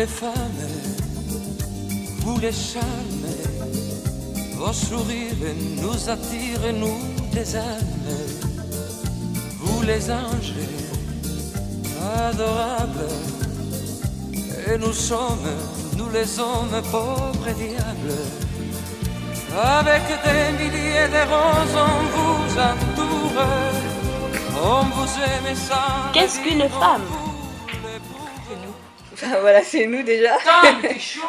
les femmes, vous les charmes, vos sourires nous attirent, nous des âmes. Vous les anges, adorables, et nous sommes, nous les hommes, pauvres diables. Avec des milliers de roses, on vous entoure, on vous aime sans. Qu'est-ce qu'une femme? Enfin, voilà, c'est nous déjà. T'es chaud,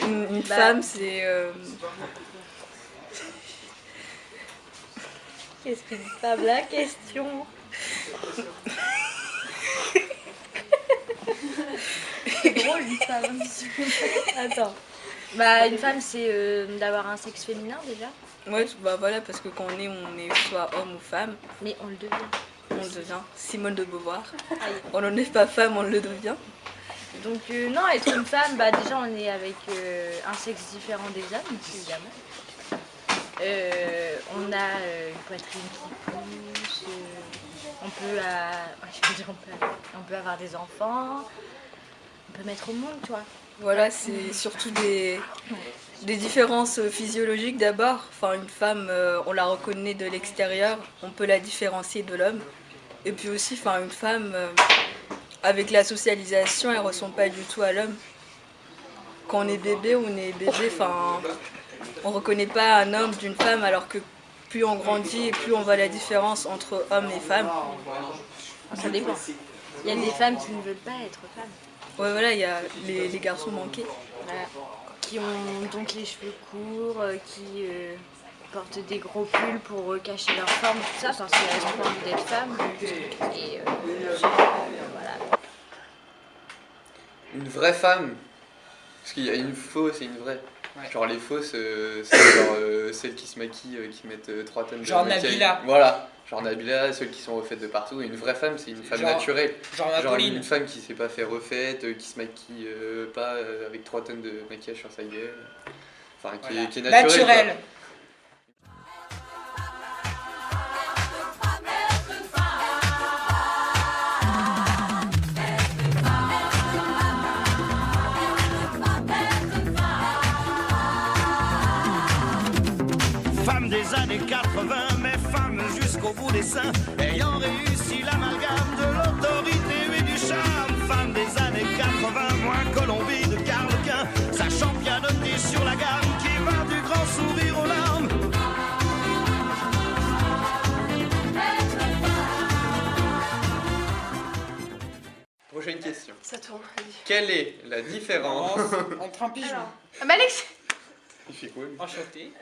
Une femme, c'est... Qu'est-ce qu'une femme? La question. C'est drôle une femme. Attends. Bah une femme c'est d'avoir un sexe féminin déjà. Ouais, bah voilà, parce que quand on est soit homme ou femme. Mais on le devient. On le devient. Simone de Beauvoir. On n'en est pas femme, on le devient. Donc non, être une femme, bah déjà on est avec un sexe différent des hommes, évidemment. On a une poitrine qui pousse, on peut avoir des enfants, on peut mettre au monde, tu vois. Voilà, c'est surtout des différences physiologiques d'abord. Enfin, une femme, on la reconnaît de l'extérieur, on peut la différencier de l'homme. Et puis aussi, enfin, une femme, avec la socialisation, elle ne ressemble pas du tout à l'homme. Quand on est bébé, enfin, on ne reconnaît pas un homme d'une femme, alors que plus on grandit et plus on voit la différence entre hommes et femmes. Ça dépend. Il y a des femmes qui ne veulent pas être femmes. Ouais, voilà, il y a les garçons manqués. Voilà. Qui ont donc les cheveux courts, qui portent des gros pulls pour cacher leur forme, tout ça, parce qu'elles ont pas envie d'être femmes. Et voilà. Une vraie femme. Parce qu'il y a une fausse et une vraie. Ouais. Genre les fausses, c'est genre celles qui se maquillent, qui mettent 3 tonnes de genre maquillage. Nabila. Voilà, genre Nabila, celles qui sont refaites de partout. Et une vraie femme, c'est une femme naturelle. Genre une femme qui s'est pas fait refaite, qui se maquille pas avec 3 tonnes de maquillage sur sa gueule. Enfin, qui est naturelle. Femme des années 80, mais femme jusqu'au bout des seins, ayant réussi l'amalgame de l'autorité et du charme. Femme des années 80, moins Colombie de Carl Quint, sachant pianoter sur la gamme qui va du grand sourire aux larmes. Prochaine question. Ça tourne. Quelle est la différence entre un pigeon? Bah Alex, Il fait quoi lui? Enchanté.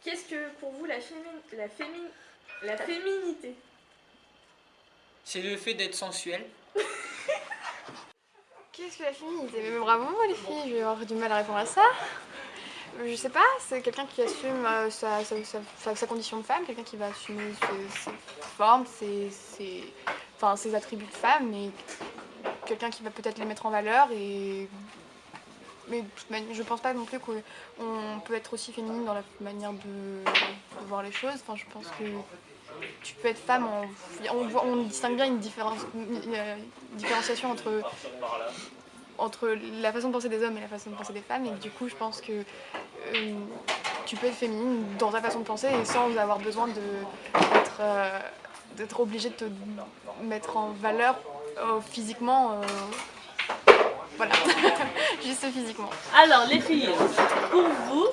qu'est-ce que pour vous la féminité? C'est le fait d'être sensuel. Qu'est-ce que la féminité? Mais bravo les filles, je vais avoir du mal à répondre à ça. Je sais pas, c'est quelqu'un qui assume sa condition de femme, quelqu'un qui va assumer ses formes, ses attributs de femme, mais quelqu'un qui va peut-être les mettre en valeur et... Mais de toute manière, je pense pas non plus qu'on peut être aussi féminine dans la manière de voir les choses. Enfin, je pense que tu peux être femme, on distingue bien une différenciation entre la façon de penser des hommes et la façon de penser des femmes. Et du coup, je pense que tu peux être féminine dans ta façon de penser et sans avoir besoin d'être obligée de te mettre en valeur physiquement. Voilà, juste physiquement. Alors les filles, pour vous,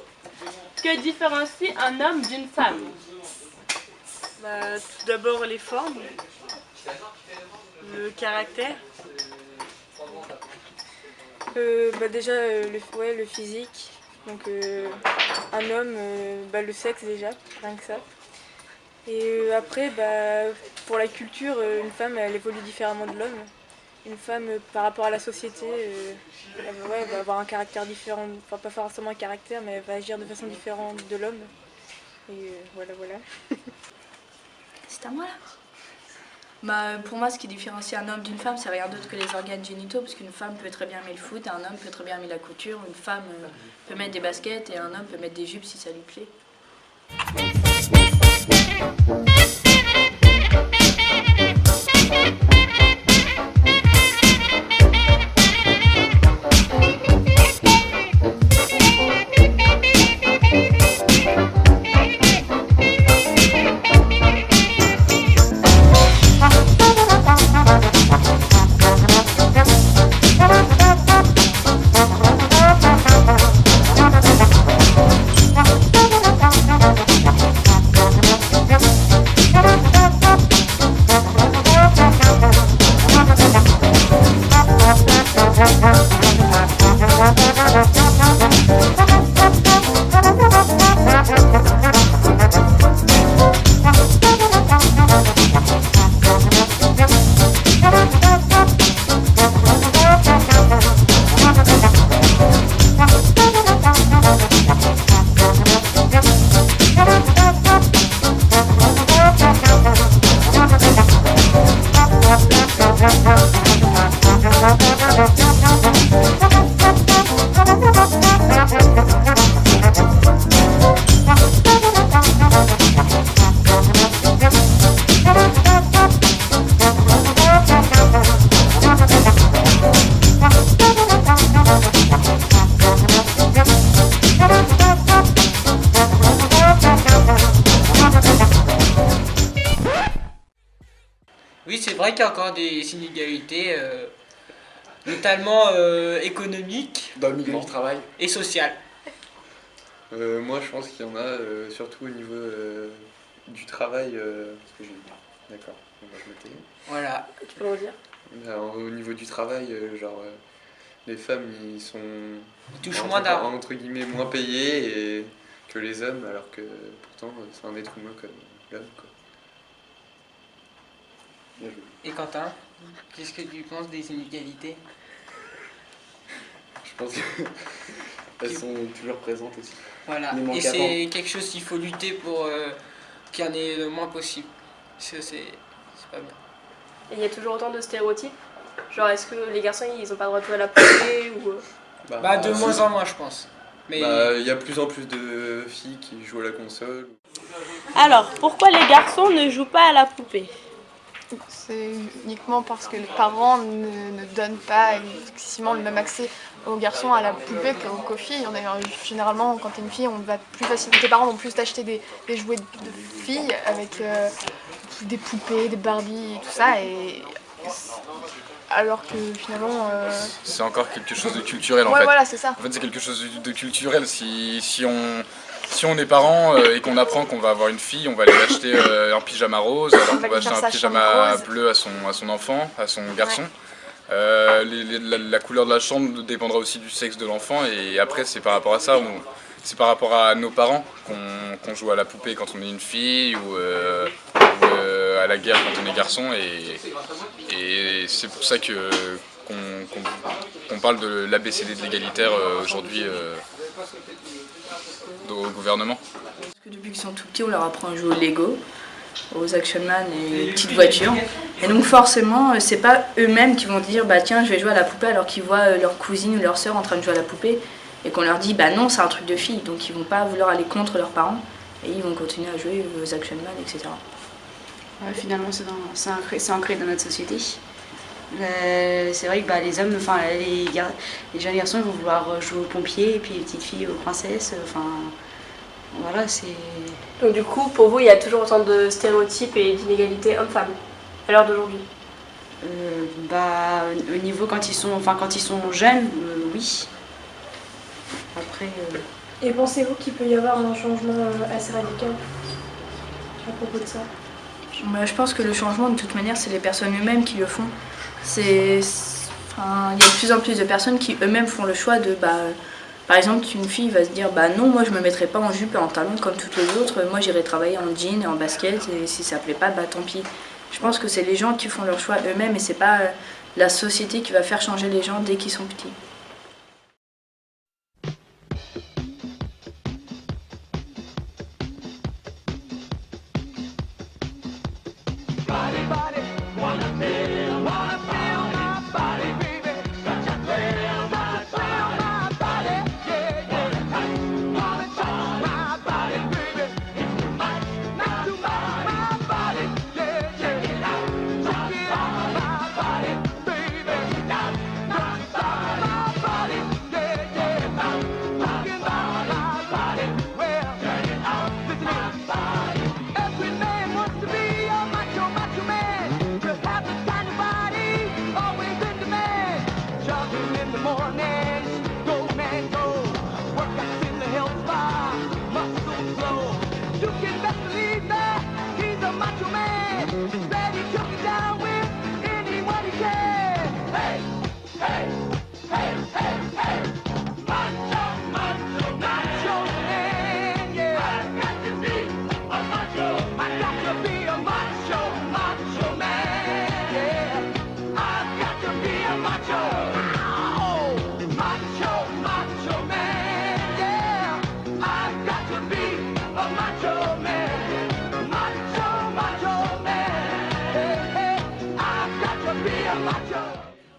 que différencie un homme d'une femme? Bah, tout d'abord les formes, le caractère. Déjà le physique, donc un homme, le sexe déjà, rien que ça. Et après, pour la culture, une femme elle évolue différemment de l'homme. Une femme, par rapport à la société, elle va avoir un caractère différent, enfin pas forcément un caractère, mais elle va agir de façon différente de l'homme. Et voilà. C'est à moi là. Pour moi, ce qui différencie un homme d'une femme, c'est rien d'autre que les organes génitaux, parce qu'une femme peut très bien aimer le foot, un homme peut très bien aimer la couture, une femme peut mettre des baskets et un homme peut mettre des jupes si ça lui plaît. vrai qu'il y a encore des inégalités, notamment économiques Dans le milieu du travail. et sociales. Moi, je pense qu'il y en a, surtout au niveau du travail. D'accord, on va se noter. Voilà. Tu peux le redire? Au niveau du travail, les femmes, Ils touchent moins d'argent. entre guillemets moins payés que les hommes, alors que pourtant c'est un être humain comme l'homme, quoi. Bien joué. Et Quentin, qu'est-ce que tu penses des inégalités? Je pense qu'elles sont toujours présentes aussi. Voilà. Il manque Et avant. c'est quelque chose qu'il faut lutter pour qu'il y en ait le moins possible. C'est pas bien. Et il y a toujours autant de stéréotypes. Genre, est-ce que les garçons, ils ont pas le droit de jouer à la poupée ou... Bah, de moins en moins, je pense. Mais Il y a plus en plus de filles qui jouent à la console. Alors, pourquoi les garçons ne jouent pas à la poupée? C'est uniquement parce que les parents ne donnent pas excessivement le même accès aux garçons à la poupée qu'aux filles. Généralement, quand t'es une fille, on va plus facilement, tes parents vont plus t'acheter des jouets de filles avec des poupées, des Barbie et tout ça. Alors que finalement... C'est encore quelque chose de culturel en ouais, fait. Voilà, c'est ça. En fait, c'est quelque chose de culturel. Si on est parent et qu'on apprend qu'on va avoir une fille, on va lui acheter un pyjama rose, alors qu'on va acheter un pyjama bleu à son enfant, à son garçon. Ouais. La couleur de la chambre dépendra aussi du sexe de l'enfant, et après c'est par rapport à ça, c'est par rapport à nos parents qu'on joue à la poupée quand on est une fille, ou à la guerre quand on est garçon, et c'est pour ça qu'on parle de l'ABCD de l'égalitaire aujourd'hui au gouvernement. Parce que depuis qu'ils sont tout petits, on leur apprend à jouer au Lego, aux Action Man et aux petites voitures. Et donc forcément, c'est pas eux-mêmes qui vont dire bah tiens, je vais jouer à la poupée, alors qu'ils voient leur cousine ou leur sœur en train de jouer à la poupée et qu'on leur dit bah non, c'est un truc de fille. Donc ils vont pas vouloir aller contre leurs parents et ils vont continuer à jouer aux Action Man, etc. Ouais, finalement, c'est ancré dans notre société. C'est vrai que les hommes, les jeunes garçons ils vont vouloir jouer aux pompiers et puis les petites filles aux princesses. Voilà, c'est... Donc du coup, pour vous, il y a toujours autant de stéréotypes et d'inégalités hommes-femmes à l'heure d'aujourd'hui? Au niveau quand ils sont jeunes, oui. Après... Et pensez-vous qu'il peut y avoir un changement assez radical à propos de ça? Je pense que le changement, de toute manière, c'est les personnes eux-mêmes qui le font. Il y a de plus en plus de personnes qui eux-mêmes font le choix de... par exemple, une fille va se dire bah non, moi je me mettrai pas en jupe et en talons comme toutes les autres, moi j'irai travailler en jean et en basket, et si ça plaît pas, tant pis. Je pense que c'est les gens qui font leur choix eux-mêmes et c'est pas la société qui va faire changer les gens dès qu'ils sont petits.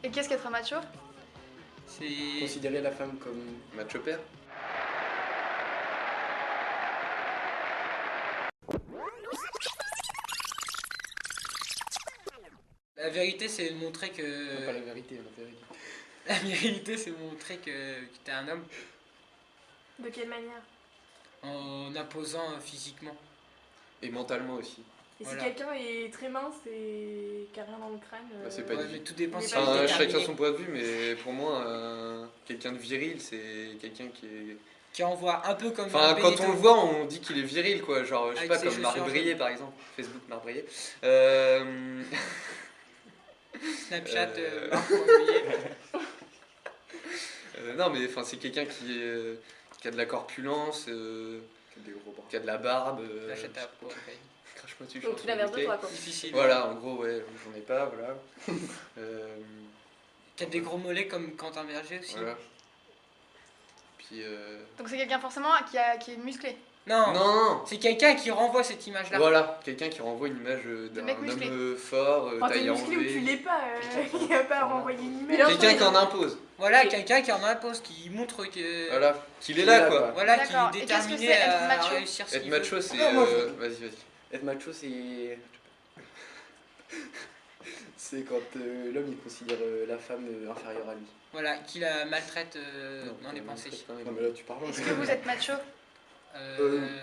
Et qu'est-ce qu'être un macho? C'est considérer la femme comme macho père. La vérité, c'est de montrer que... Non, pas la vérité, la vérité. La vérité, c'est de montrer que t'es un homme. De quelle manière? En imposant physiquement. Et mentalement aussi. Et si quelqu'un est très mince et qui a rien dans le crâne... Bah, c'est pas mais tout dépend. Chacun son point de vue, mais pour moi, quelqu'un de viril, c'est quelqu'un qui envoie un peu comme... Enfin, quand on le voit, on dit qu'il est viril, quoi. Genre, je sais pas, comme Marc Brier, par exemple. Facebook Marc Brier. Snapchat Marc Brier. Non, mais enfin, c'est quelqu'un qui a de la corpulence, qui a de la barbe. Crache-moi dessus. Donc, tu l'inverses de toi, quoi. Difficile. Voilà, en gros, ouais, j'en ai pas, voilà. Qui a des gros mollets comme Quentin Berger aussi. Voilà. Puis, Donc c'est quelqu'un forcément qui est musclé. Non. C'est quelqu'un qui renvoie cette image-là. Voilà, quelqu'un qui renvoie une image d'un homme fort, taillé en musclé ou tu V. l'es pas, il n'y a pas à renvoyer une image. Quelqu'un qui en impose. Voilà, quelqu'un qui en impose, qui montre que... Voilà, qu'il est là, quoi. Voilà, qui est déterminé à réussir ce être qu'il macho, veut. c'est... Vas-y. Être macho, c'est... c'est quand l'homme il considère la femme inférieure à lui. Voilà, qui la maltraite dans les pensées. Non mais là tu parles. Est-ce que vous êtes macho?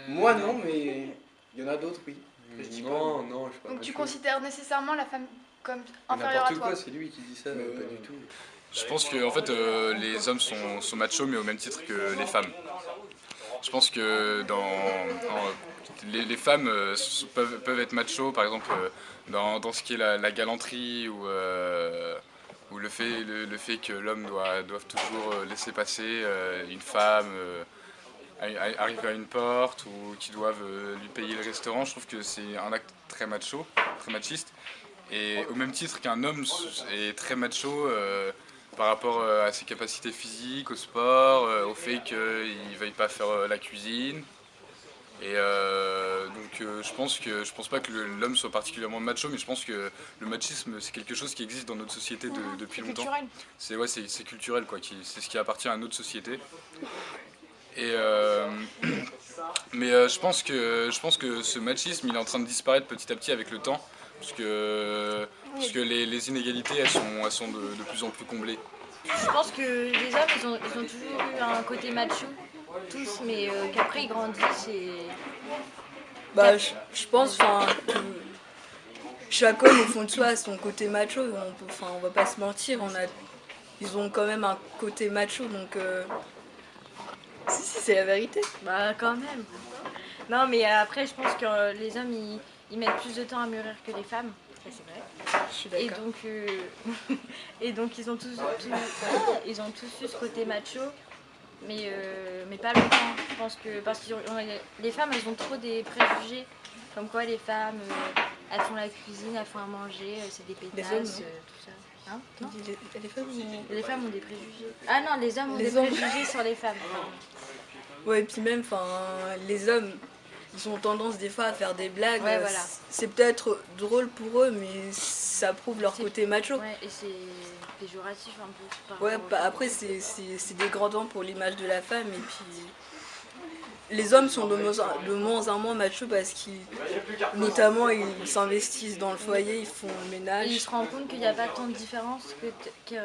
Moi non, mais il y en a d'autres, oui. Non, je sais pas. Donc tu considères nécessairement la femme comme inférieure à toi? N'importe quoi, c'est lui qui dit ça, pas du tout. Je pense que en fait, les hommes sont machos, mais au même titre que les femmes. Je pense que les femmes peuvent être machos, par exemple, dans ce qui est la galanterie ou le fait que l'homme doive toujours laisser passer une femme, arriver à une porte, ou qu'ils doivent lui payer le restaurant. Je trouve que c'est un acte très macho, très machiste. Et au même titre qu'un homme est très macho par rapport à ses capacités physiques, au sport, au fait qu'il ne veuille pas faire la cuisine. Et donc je pense pas que l'homme soit particulièrement macho, mais je pense que le machisme c'est quelque chose qui existe dans notre société depuis longtemps. C'est culturel, quoi. C'est ce qui appartient à notre société. Et mais je pense que ce machisme il est en train de disparaître petit à petit avec le temps, parce que les inégalités elles sont de plus en plus comblées. Je pense que les hommes ils ont toujours eu un côté macho, tous, mais qu'après ils grandissent et... Bah je pense que chaque homme au fond de soi a son côté macho, on va pas se mentir, ils ont quand même un côté macho, donc si, c'est la vérité. Bah quand même. Non mais après je pense que les hommes ils mettent plus de temps à mûrir que les femmes. Ça c'est vrai. Je suis d'accord. Et donc ils ont tous eu ce côté macho, mais pas longtemps. Je pense que parce que les femmes elles ont trop des préjugés, comme quoi les femmes elles font la cuisine, elles font à manger, c'est des pétasses, tout ça. Hein? Non, les femmes ont des préjugés. Ah non, les hommes ont des préjugés sur les femmes. Ouais, et puis même, les hommes, ils ont tendance des fois à faire des blagues. Ouais, voilà. C'est peut-être drôle pour eux, mais ça prouve leur côté macho. Ouais, et c'est péjoratif un peu. Ouais, après, c'est dégradant pour l'image de la femme, et puis... Les hommes sont de moins en moins machos parce qu'ils, notamment, ils s'investissent dans le foyer, ils font le ménage. Et ils se rendent compte qu'il n'y a pas tant de différence qu'il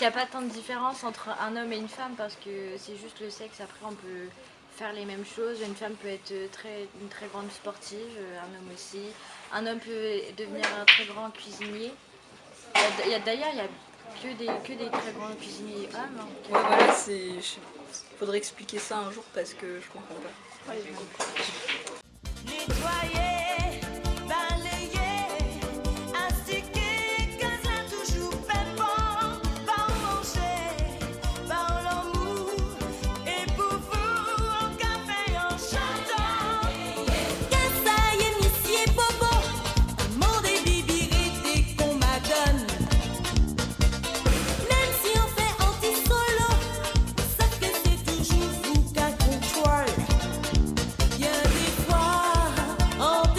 n'y a pas tant de différence entre un homme et une femme, parce que c'est juste le sexe. Après, on peut faire les mêmes choses. Une femme peut être une très grande sportive, un homme aussi. Un homme peut devenir un très grand cuisinier. D'ailleurs, il y a que des très grands cuisiniers hommes. Hein. Ouais, voilà, faudrait expliquer ça un jour parce que je comprends pas. Nettoyer, balayer, astiquer, cause là toujours fait bon, par manger, par l'amour, et pour vous, en café, en chantant. Qu'est-ce ça y est, monsieur Bobo, mon débibirité qu'on m'adonne. Même si on fait anti-solo, sauf que c'est toujours vous qu'un contrôle. Y'a des fois, on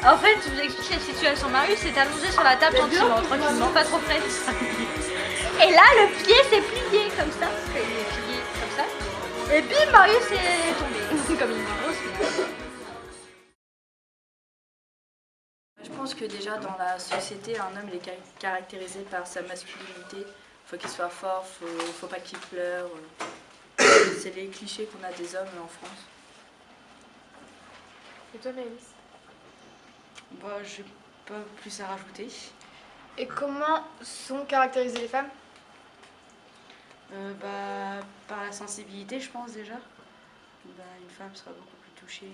En fait, je vous explique la situation. Marius est allongé sur la table gentiment, tranquillement, pas trop près. Et là, le pied s'est plié comme ça. Il est plié comme ça. Et puis Marius est tombé. Comme une grosse. Je pense que déjà dans la société, un homme il est caractérisé par sa masculinité. Faut qu'il soit fort, faut pas qu'il pleure. C'est les clichés qu'on a des hommes en France. Et toi, Maëlys? Bah, j'ai pas plus à rajouter. Et comment sont caractérisées les femmes? Bah, par la sensibilité, je pense déjà. Bah, une femme sera beaucoup plus touchée,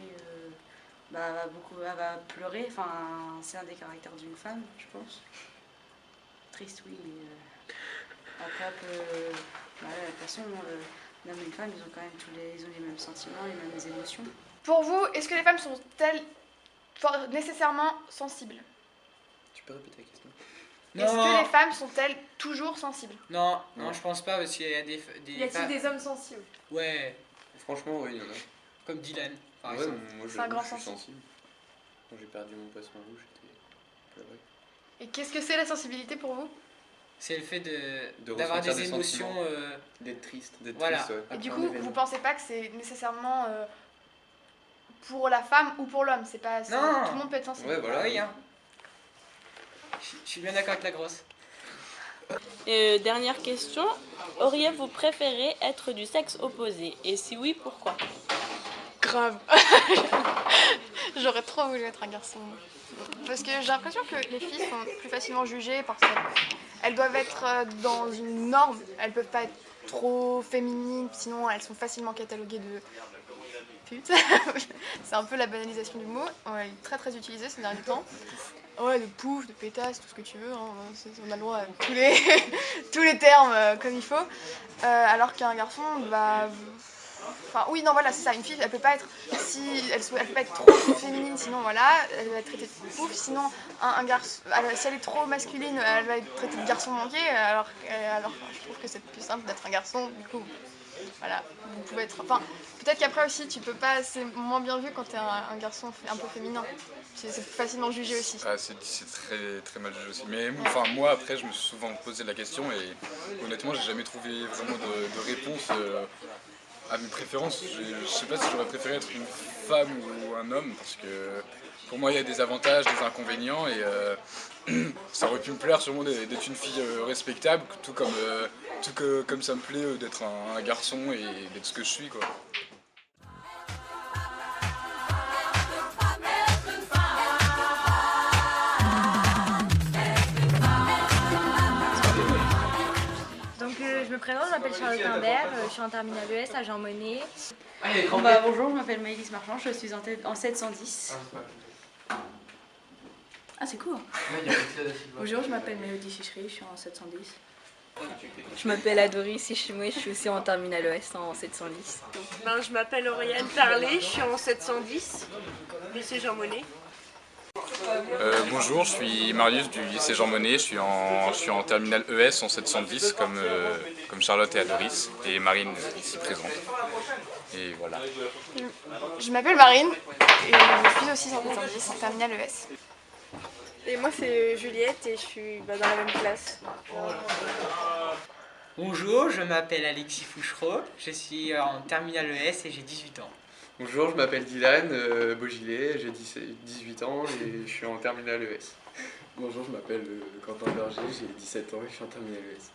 bah, elle va pleurer. Enfin, c'est un des caractères d'une femme, je pense. Triste, oui, mais après, voilà, de toute façon, l'homme et une femme, ils ont quand même ils ont les mêmes sentiments, les mêmes émotions. Pour vous, est-ce que les femmes sont-elles nécessairement sensibles? Tu peux répéter la question? Est-ce que les femmes sont-elles toujours sensibles? Non, je pense pas, parce qu'il y a des Y a-t-il des hommes sensibles? Ouais. Franchement, oui, il y en a. Comme Dylan, par Ouais, exemple. moi C'est un grand je suis sensible. sensible. Quand j'ai perdu mon poisson rouge, j'étais pleuré. Et qu'est-ce que c'est la sensibilité pour vous? C'est le fait d'avoir des émotions. D'être triste, voilà. ouais. Et du coup, vous pensez pas que c'est nécessairement pour la femme ou pour l'homme? C'est pas Non. tout le monde peut être sensible. Ouais, voilà. Oui, hein. Je suis bien d'accord avec la grosse. Dernière question, auriez-vous préféré être du sexe opposé? Et si oui, pourquoi? Grave. J'aurais trop voulu être un garçon. Parce que j'ai l'impression que les filles sont plus facilement jugées parce qu'elles doivent être dans une norme. Elles peuvent pas être trop féminines, sinon elles sont facilement cataloguées de putes. C'est un peu la banalisation du mot. Ouais, il est très très utilisé ces derniers temps. Ouais, de pouf, de pétasse, tout ce que tu veux. Hein. On a le droit à tous les termes comme il faut. Alors qu'un garçon, bah... Enfin, oui, non, voilà, c'est ça. Une fille, elle peut pas être elle peut pas être trop féminine, sinon voilà, elle va être traitée de pouf. Sinon, un garçon, si elle est trop masculine, elle va être traitée de garçon manqué. Alors je trouve que c'est plus simple d'être un garçon. Du coup, voilà, vous pouvez être. Enfin, peut-être qu'après aussi, tu peux pas. C'est moins bien vu quand t'es un garçon un peu féminin. C'est plus facilement jugé aussi. Ah, c'est très, très mal jugé aussi. Mais enfin, moi, après, je me suis souvent posé la question et honnêtement, j'ai jamais trouvé vraiment de réponse à mes préférences. Je sais pas si j'aurais préféré être une femme ou un homme parce que pour moi, il y a des avantages, des inconvénients et ça aurait pu me plaire sûrement d'être une fille respectable, tout comme ça me plaît d'être un garçon et d'être ce que je suis, quoi. Je me présente, je m'appelle Charlotte Imbert, je suis en terminale ES à Jean Monnet. Bah, bonjour, je m'appelle Maëlys Marchand, je suis en 710. Ah, c'est court. Bonjour, je m'appelle Mélodie Chichery, je suis en 710. Je m'appelle Adoris Ishimoué, je suis aussi en terminale ES en 710. Je m'appelle Oriane Tarlet, je suis en 710, lycée Jean Monnet. Bonjour, je suis Marius du lycée Jean Monnet, je suis en terminale ES en 710 comme Charlotte et Adoris et Marine ici présente. Et voilà. Je m'appelle Marine et je suis aussi en 710 en terminale ES. Et moi c'est Juliette et je suis dans la même classe. Bonjour, je m'appelle Alexis Fouchereau, je suis en terminale ES et j'ai 18 ans. Bonjour, je m'appelle Dylan Beaugilet, j'ai 18 ans et je suis en terminale ES. Bonjour, je m'appelle Quentin Berger, j'ai 17 ans et je suis en terminale ES.